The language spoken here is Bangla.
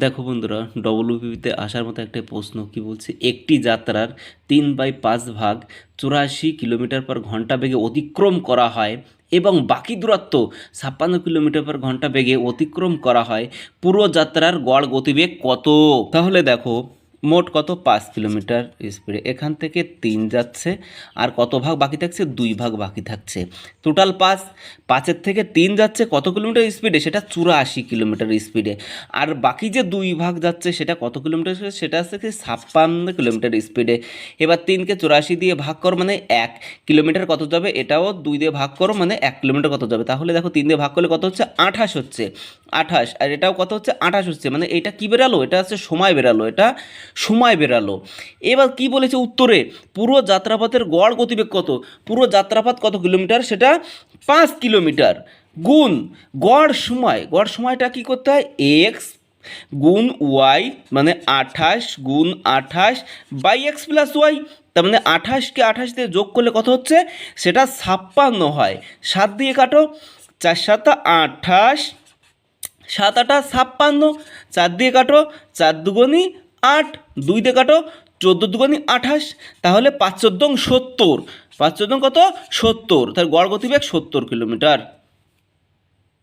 দেখো বন্ধুরা, ডব্লিউবিতে আসার মতো একটা প্রশ্ন কি বলছে, একটি যাত্রার 3/5 ভাগ 84 কিলোমিটার/ঘন্টা বেগে অতিক্রম করা হয় এবং বাকি দূরত্ব 56 কিলোমিটার/ঘন্টা বেগে অতিক্রম করা হয়, পুরো যাত্রার গড় গতিবেগ কত? তাহলে দেখো, মোট কত, 5 কিলোমিটার স্পিডে এখান থেকে 3 যাচ্ছে, আর কত ভাগ বাকি থাকছে, 2 ভাগ বাকি থাকছে। টোটাল 5, 5-এর থেকে 3 যাচ্ছে কত কিলোমিটার স্পিডে, সেটা 84 কিলোমিটার স্পিডে। আর বাকি যে 2 ভাগ যাচ্ছে সেটা কত কিলোমিটার স্পিডে, সেটা হচ্ছে 56 কিলোমিটার স্পিডে। এবার 3কে 84 দিয়ে ভাগ করো মানে 1 কিলোমিটার কত যাবে, এটাও 2 দিয়ে ভাগ করো মানে 1 কিলোমিটার কত যাবে। তাহলে দেখো 3 দিয়ে ভাগ করলে কত হচ্ছে, 28 হচ্ছে, 28, আর এটাও কত হচ্ছে, 28 হচ্ছে, মানে এটা কি বেরালো, এটা হচ্ছে সময় বেরালো, এটা সময় বেরালো। এবার কি বলেছে উত্তরে, পুরো যাত্রাপথের গড় গতিবেগ কত, পুরো যাত্রাপথ কত কিলোমিটার, সেটা 5 কিলোমিটার গুণ গড় সময়। গড় সময়টা কি করতে হয়, এক্স গুণ ওয়াই, মানে 28 গুণ 28 বাই এক্স প্লাস ওয়াই। তার মানে 28কে 28 দিয়ে যোগ করলে কত হচ্ছে, সেটা 56 হয়। 7 দিয়ে কাটো, 4 7 28, 7 8 56, 4 দিয়ে কাটো, 4 দুগুণি 8, 2 দিয়ে কাটো, 14 দুগুণি 28, তাহলে 5 14 70, 5 14 কত, 70, তার গড় গতিবেগ 70 কিলোমিটার।